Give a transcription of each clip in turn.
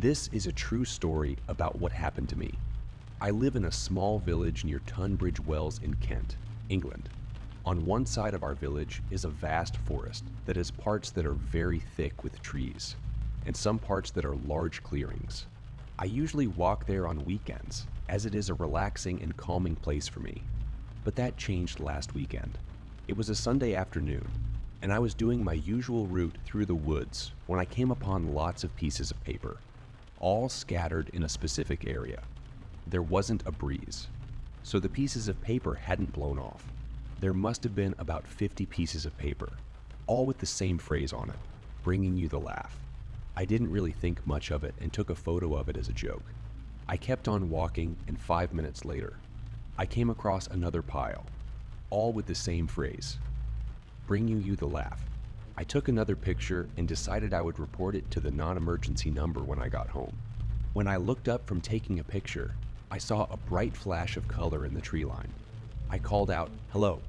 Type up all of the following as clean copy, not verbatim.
This is a true story about what happened to me. I live in a small village near Tunbridge Wells in Kent, England. On one side of our village is a vast forest that has parts that are very thick with trees, and some parts that are large clearings. I usually walk there on weekends, as it is a relaxing and calming place for me. But that changed last weekend. It was a Sunday afternoon, and I was doing my usual route through the woods when I came upon lots of pieces of paper, all scattered in a specific area. There wasn't a breeze, so the pieces of paper hadn't blown off. There must have been about 50 pieces of paper, all with the same phrase on it, bringing you the laugh. I didn't really think much of it and took a photo of it as a joke. I kept on walking, and 5 minutes later, I came across another pile, all with the same phrase, bringing you the laugh. I took another picture and decided I would report it to the non-emergency number when I got home. When I looked up from taking a picture, I saw a bright flash of color in the tree line. I called out, "Hello."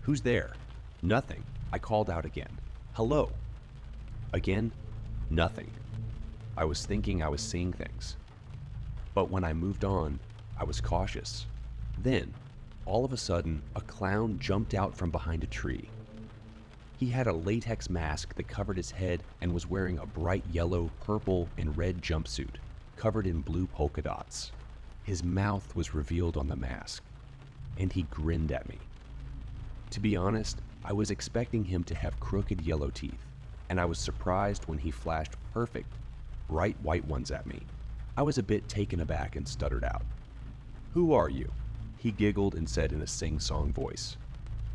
"Who's there?" "Nothing." I called out again, "Hello." Again, nothing. I was thinking I was seeing things. But when I moved on, I was cautious. Then, all of a sudden, a clown jumped out from behind a tree. He had a latex mask that covered his head and was wearing a bright yellow, purple, and red jumpsuit, covered in blue polka dots. His mouth was revealed on the mask, and he grinned at me. To be honest, I was expecting him to have crooked yellow teeth, and I was surprised when he flashed perfect, bright white ones at me. I was a bit taken aback and stuttered out, "Who are you?" He giggled and said in a sing-song voice,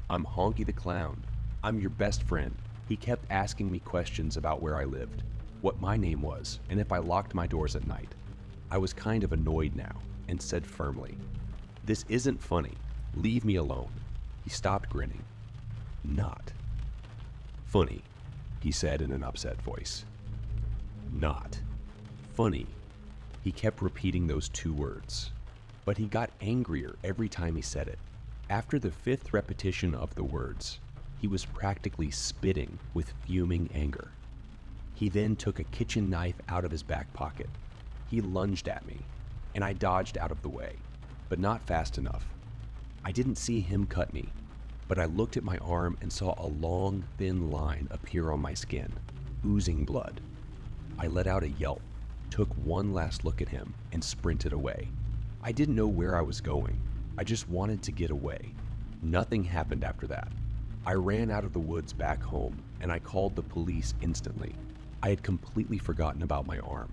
"I'm Honky the Clown. I'm your best friend." He kept asking me questions about where I lived, what my name was, and if I locked my doors at night. I was kind of annoyed now and said firmly, "This isn't funny. Leave me alone." He stopped grinning. "Not funny," he said in an upset voice. "Not funny." He kept repeating those two words, but he got angrier every time he said it. After the 5th repetition of the words, he was practically spitting with fuming anger. He then took a kitchen knife out of his back pocket. He lunged at me, and I dodged out of the way, but not fast enough. I didn't see him cut me, but I looked at my arm and saw a long, thin line appear on my skin, oozing blood. I let out a yelp, took one last look at him, and sprinted away. I didn't know where I was going. I just wanted to get away. Nothing happened after that. I ran out of the woods back home, and I called the police instantly. I had completely forgotten about my arm,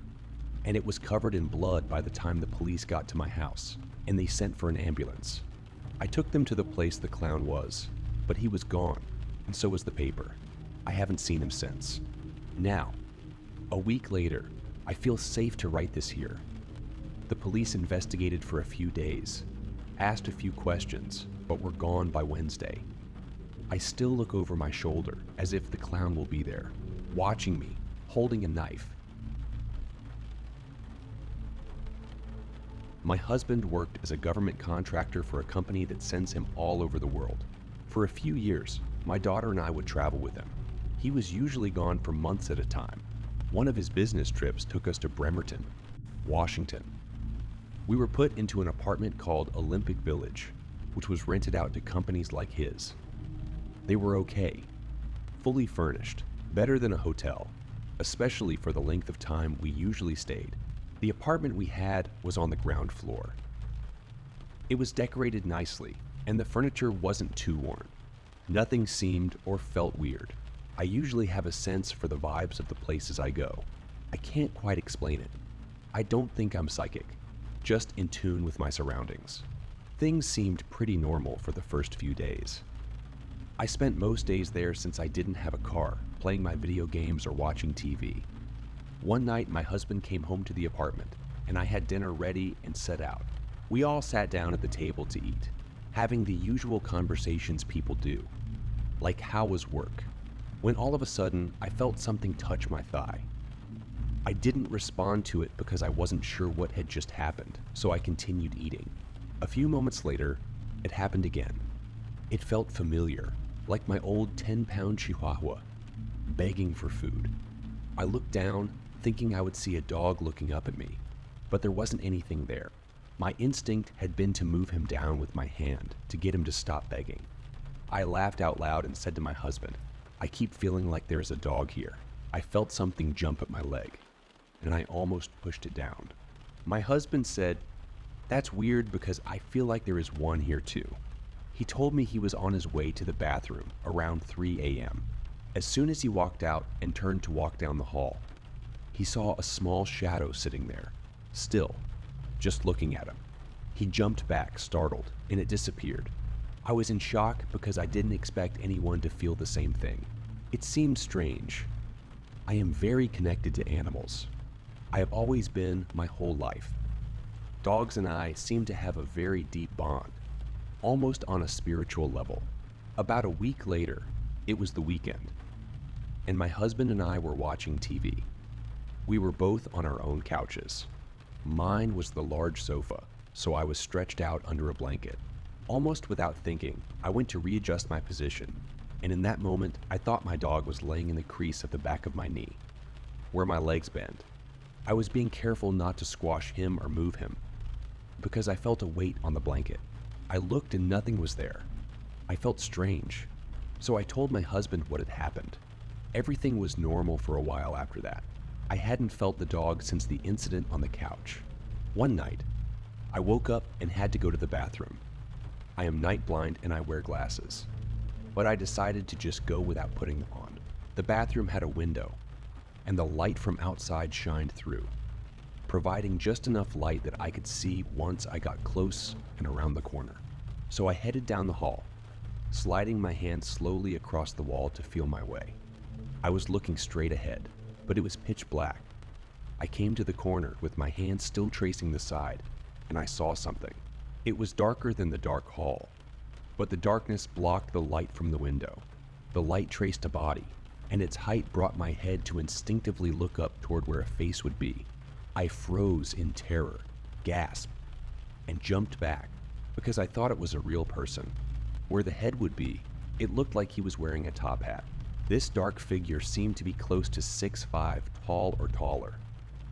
and it was covered in blood by the time the police got to my house, and they sent for an ambulance. I took them to the place the clown was, but he was gone, and so was the paper. I haven't seen him since. Now, a week later, I feel safe to write this here. The police investigated for a few days, asked a few questions, but were gone by Wednesday. I still look over my shoulder as if the clown will be there, watching me, holding a knife. My husband worked as a government contractor for a company that sends him all over the world. For a few years, my daughter and I would travel with him. He was usually gone for months at a time. One of his business trips took us to Bremerton, Washington. We were put into an apartment called Olympic Village, which was rented out to companies like his. They were okay, fully furnished, better than a hotel, especially for the length of time we usually stayed. The apartment we had was on the ground floor. It was decorated nicely, and the furniture wasn't too worn. Nothing seemed or felt weird. I usually have a sense for the vibes of the places I go. I can't quite explain it. I don't think I'm psychic, just in tune with my surroundings. Things seemed pretty normal for the first few days. I spent most days there since I didn't have a car, playing my video games or watching TV. One night, my husband came home to the apartment, and I had dinner ready and set out. We all sat down at the table to eat, having the usual conversations people do, like how was work, when all of a sudden, I felt something touch my thigh. I didn't respond to it because I wasn't sure what had just happened, so I continued eating. A few moments later, it happened again. It felt familiar, like my old 10-pound Chihuahua, begging for food. I looked down, thinking I would see a dog looking up at me, but there wasn't anything there. My instinct had been to move him down with my hand to get him to stop begging. I laughed out loud and said to my husband, "I keep feeling like there's a dog here." I felt something jump at my leg, and I almost pushed it down. My husband said, "That's weird because I feel like there is one here too." He told me he was on his way to the bathroom around 3 a.m. As soon as he walked out and turned to walk down the hall, he saw a small shadow sitting there, still, just looking at him. He jumped back, startled, and it disappeared. I was in shock because I didn't expect anyone to feel the same thing. It seemed strange. I am very connected to animals. I have always been my whole life. Dogs and I seem to have a very deep bond, almost on a spiritual level. About a week later, it was the weekend, and my husband and I were watching TV. We were both on our own couches. Mine was the large sofa, so I was stretched out under a blanket. Almost without thinking, I went to readjust my position, and in that moment, I thought my dog was laying in the crease of the back of my knee, where my legs bend. I was being careful not to squash him or move him, because I felt a weight on the blanket. I looked and nothing was there. I felt strange, so I told my husband what had happened. Everything was normal for a while after that. I hadn't felt the dog since the incident on the couch. One night, I woke up and had to go to the bathroom. I am night blind and I wear glasses, but I decided to just go without putting them on. The bathroom had a window, and the light from outside shined through, providing just enough light that I could see once I got close and around the corner. So I headed down the hall, sliding my hand slowly across the wall to feel my way. I was looking straight ahead, but it was pitch black. I came to the corner with my hand still tracing the side, and I saw something. It was darker than the dark hall, but the darkness blocked the light from the window. The light traced a body, and its height brought my head to instinctively look up toward where a face would be. I froze in terror, gasped, and jumped back because I thought it was a real person. Where the head would be, it looked like he was wearing a top hat. This dark figure seemed to be close to 6'5", tall or taller.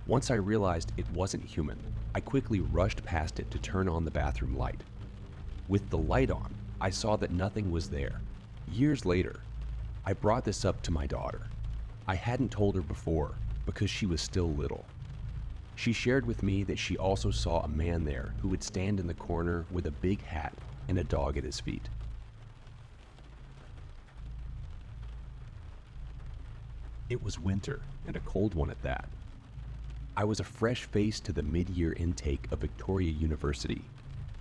Once I realized it wasn't human, I quickly rushed past it to turn on the bathroom light. With the light on, I saw that nothing was there. Years later, I brought this up to my daughter. I hadn't told her before because she was still little. She shared with me that she also saw a man there who would stand in the corner with a big hat and a dog at his feet. It was winter, and a cold one at that. I was a fresh face to the mid-year intake of Victoria University,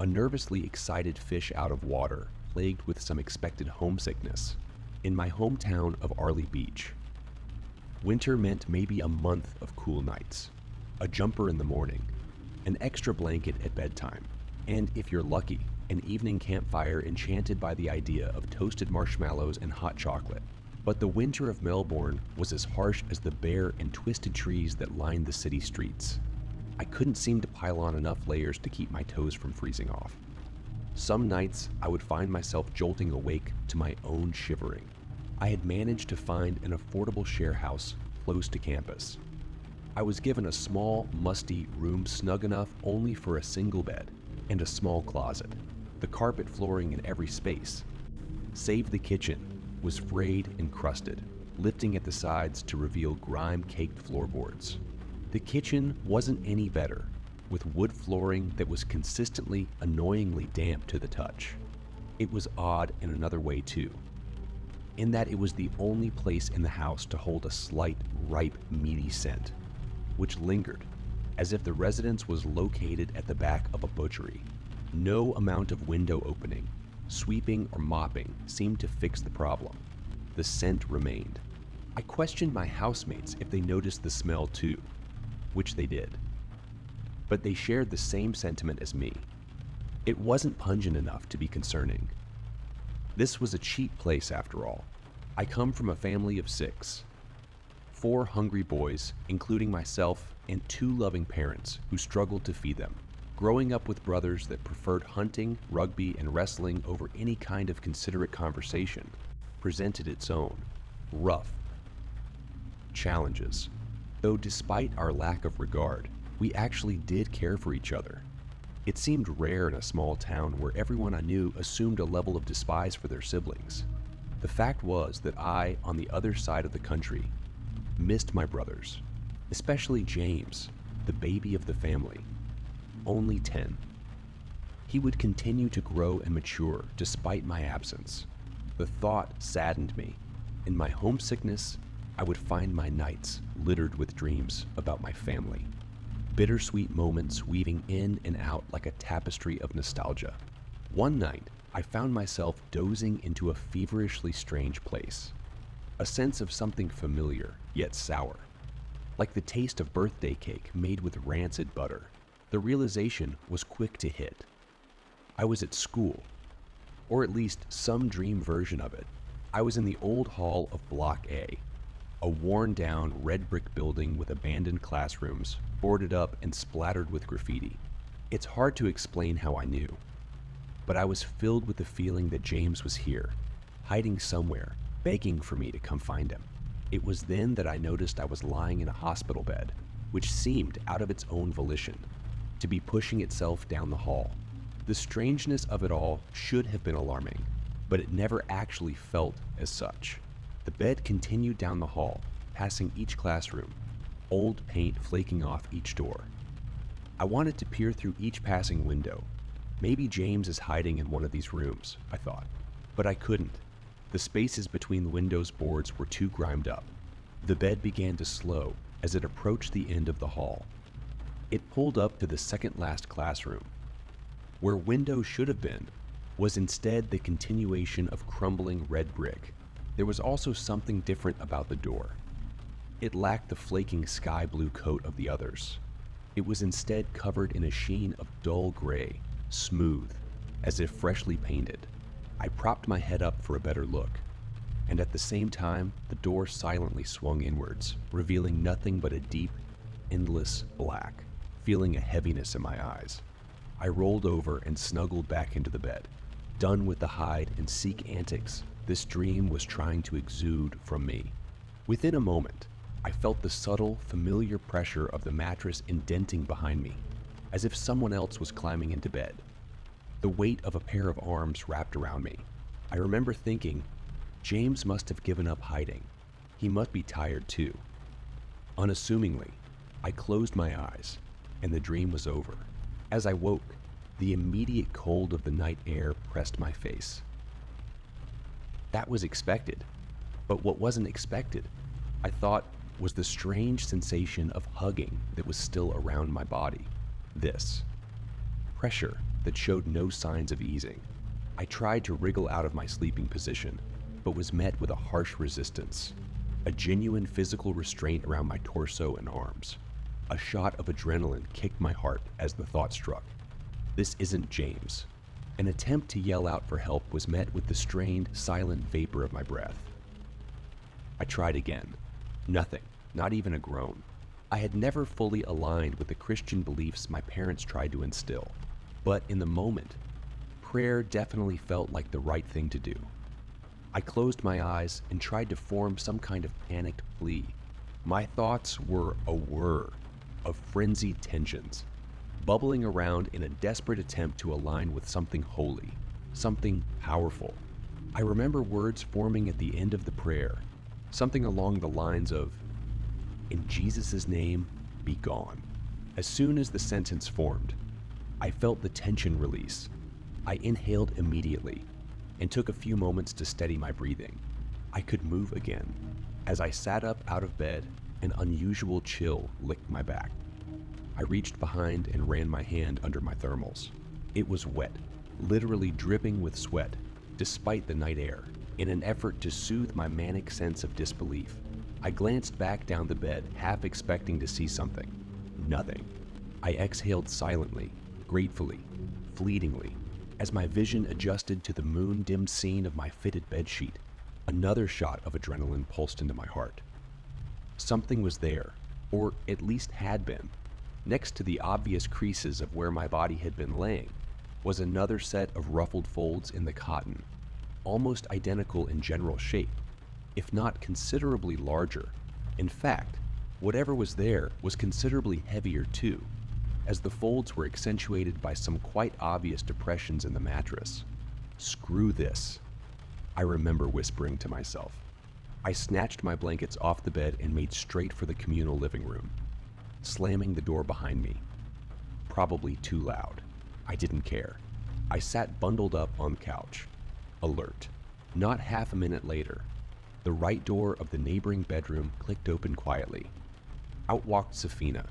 a nervously excited fish out of water, plagued with some expected homesickness, in my hometown of Arley Beach. Winter meant maybe a month of cool nights, a jumper in the morning, an extra blanket at bedtime, and if you're lucky, an evening campfire enchanted by the idea of toasted marshmallows and hot chocolate. But the winter of Melbourne was as harsh as the bare and twisted trees that lined the city streets. I couldn't seem to pile on enough layers to keep my toes from freezing off. Some nights, I would find myself jolting awake to my own shivering. I had managed to find an affordable share house close to campus. I was given a small, musty room snug enough only for a single bed and a small closet. The carpet flooring in every space, save the kitchen, was frayed and crusted, lifting at the sides to reveal grime-caked floorboards. The kitchen wasn't any better, with wood flooring that was consistently annoyingly damp to the touch. It was odd in another way too, in that it was the only place in the house to hold a slight, ripe, meaty scent, which lingered, as if the residence was located at the back of a butchery. No amount of window opening, sweeping, or mopping seemed to fix the problem. The scent remained. I questioned my housemates if they noticed the smell too, which they did. But they shared the same sentiment as me. It wasn't pungent enough to be concerning. This was a cheap place after all. I come from a family of 6. 4 hungry boys, including myself, and 2 loving parents who struggled to feed them. Growing up with brothers that preferred hunting, rugby, and wrestling over any kind of considerate conversation presented its own rough challenges. though despite our lack of regard, we actually did care for each other. It seemed rare in a small town where everyone I knew assumed a level of despise for their siblings. The fact was that I, on the other side of the country, missed my brothers, especially James, the baby of the family, only 10. He would continue to grow and mature despite my absence. The thought saddened me. In my homesickness, I would find my nights littered with dreams about my family, bittersweet moments weaving in and out like a tapestry of nostalgia. One night, I found myself dozing into a feverishly strange place, a sense of something familiar yet sour, like the taste of birthday cake made with rancid butter. The realization was quick to hit. I was at school, or at least some dream version of it. I was in the old hall of Block a worn-down red brick building with abandoned classrooms, boarded up and splattered with graffiti. It's hard to explain how I knew, but I was filled with the feeling that James was here, hiding somewhere, begging for me to come find him. It was then that I noticed I was lying in a hospital bed, which seemed, out of its own volition, to be pushing itself down the hall. The strangeness of it all should have been alarming, but it never actually felt as such. The bed continued down the hall, passing each classroom, old paint flaking off each door. I wanted to peer through each passing window. Maybe James is hiding in one of these rooms, I thought, but I couldn't. The spaces between the windows' boards were too grimed up. The bed began to slow as it approached the end of the hall. It pulled up to the second-last classroom. Where windows should have been was instead the continuation of crumbling red brick. There was also something different about the door. It lacked the flaking sky blue coat of the others. It was instead covered in a sheen of dull gray, smooth, as if freshly painted. I propped my head up for a better look, and at the same time, the door silently swung inwards, revealing nothing but a deep, endless black, feeling a heaviness in my eyes. I rolled over and snuggled back into the bed. Done with the hide and seek antics, this dream was trying to exude from me. Within a moment, I felt the subtle, familiar pressure of the mattress indenting behind me, as if someone else was climbing into bed. The weight of a pair of arms wrapped around me. I remember thinking, James must have given up hiding. He must be tired too. Unassumingly, I closed my eyes, and the dream was over. As I woke, the immediate cold of the night air pressed my face. That was expected, but what wasn't expected, I thought, was the strange sensation of hugging that was still around my body. This pressure that showed no signs of easing. I tried to wriggle out of my sleeping position, but was met with a harsh resistance. A genuine physical restraint around my torso and arms. A shot of adrenaline kicked my heart as the thought struck. This isn't James. An attempt to yell out for help was met with the strained, silent vapor of my breath. I tried again. Nothing, not even a groan. I had never fully aligned with the Christian beliefs my parents tried to instill, but in the moment, prayer definitely felt like the right thing to do. I closed my eyes and tried to form some kind of panicked plea. My thoughts were a whir of frenzied tensions, bubbling around in a desperate attempt to align with something holy, something powerful. I remember words forming at the end of the prayer, something along the lines of, "In Jesus' name, be gone." As soon as the sentence formed, I felt the tension release. I inhaled immediately and took a few moments to steady my breathing. I could move again. As I sat up out of bed, an unusual chill licked my back. I reached behind and ran my hand under my thermals. It was wet, literally dripping with sweat, despite the night air. In an effort to soothe my manic sense of disbelief, I glanced back down the bed, half expecting to see something. Nothing. I exhaled silently, gratefully, fleetingly, as my vision adjusted to the moon-dimmed scene of my fitted bedsheet. Another shot of adrenaline pulsed into my heart. Something was there, or at least had been. Next to the obvious creases of where my body had been laying was another set of ruffled folds in the cotton, almost identical in general shape, if not considerably larger. In fact, Whatever was there was considerably heavier too, as the folds were accentuated by some quite obvious depressions in the mattress. Screw this, I remember whispering to myself. I snatched my blankets off the bed and made straight for the communal living room, slamming the door behind me. Probably too loud. I didn't care. I sat bundled up on the couch, alert. Not half a minute later, the right door of the neighboring bedroom clicked open quietly. Out walked Safina,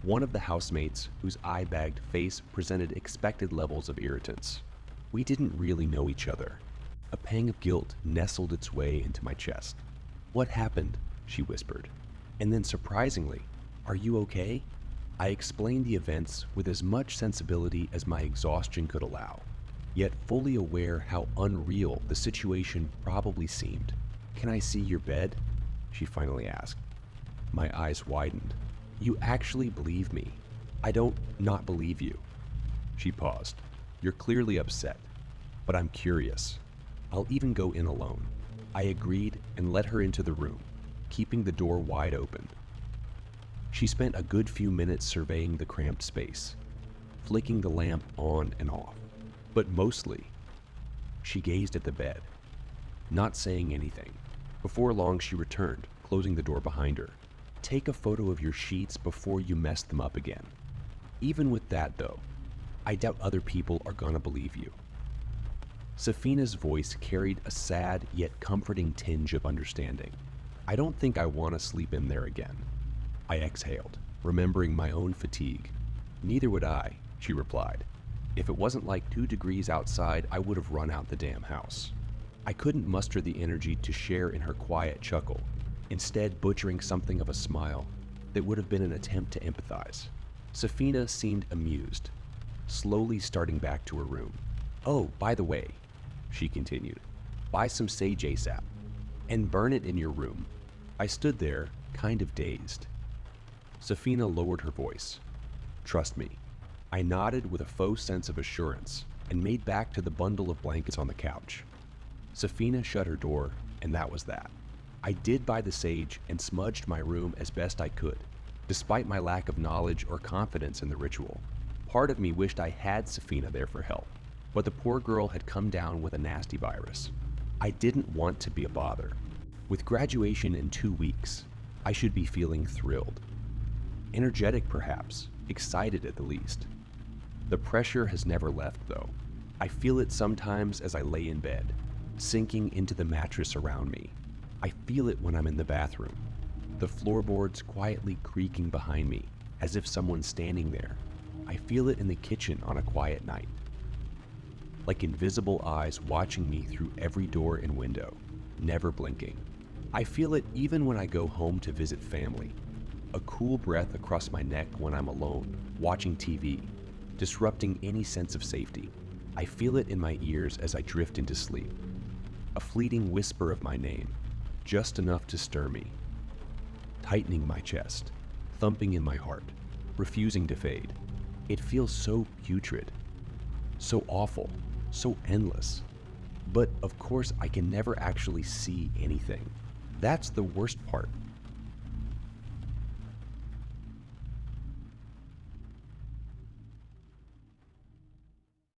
one of the housemates whose eye-bagged face presented expected levels of irritants. We didn't really know each other. A pang of guilt nestled its way into my chest. "What happened?" she whispered. And then surprisingly, "Are you okay?" I explained the events with as much sensibility as my exhaustion could allow, yet fully aware how unreal the situation probably seemed. "Can I see your bed?" she finally asked. My eyes widened. "You actually believe me? I don't not believe you." She paused. "You're clearly upset, but I'm curious. I'll even go in alone." I agreed and let her into the room, keeping the door wide open. She spent a good few minutes surveying the cramped space, flicking the lamp on and off, but mostly, she gazed at the bed, not saying anything. Before long, she returned, closing the door behind her. "Take a photo of your sheets before you mess them up again. Even with that, though, I doubt other people are gonna believe you." Safina's voice carried a sad yet comforting tinge of understanding. "I don't think I want to sleep in there again." I exhaled, remembering my own fatigue. "Neither would I," she replied. "If it wasn't like 2 degrees outside, I would have run out the damn house." I couldn't muster the energy to share in her quiet chuckle, instead butchering something of a smile that would have been an attempt to empathize. Safina seemed amused, slowly starting back to her room. "Oh, by the way," she continued, "buy some sage ASAP and burn it in your room." I stood there, kind of dazed. Safina lowered her voice. "Trust me." I nodded with a faux sense of assurance and made back to the bundle of blankets on the couch. Safina shut her door, and that was that. I did buy the sage and smudged my room as best I could, despite my lack of knowledge or confidence in the ritual. Part of me wished I had Safina there for help, but the poor girl had come down with a nasty virus. I didn't want to be a bother. With graduation in 2 weeks, I should be feeling thrilled. Energetic perhaps, excited at the least. The pressure has never left though. I feel it sometimes as I lay in bed, sinking into the mattress around me. I feel it when I'm in the bathroom, the floorboards quietly creaking behind me, as if someone's standing there. I feel it in the kitchen on a quiet night, like invisible eyes watching me through every door and window, never blinking. I feel it even when I go home to visit family, a cool breath across my neck when I'm alone, watching TV, disrupting any sense of safety. I feel it in my ears as I drift into sleep, a fleeting whisper of my name, just enough to stir me, tightening my chest, thumping in my heart, refusing to fade. It feels so putrid, so awful, so endless. But of course I can never actually see anything. That's the worst part.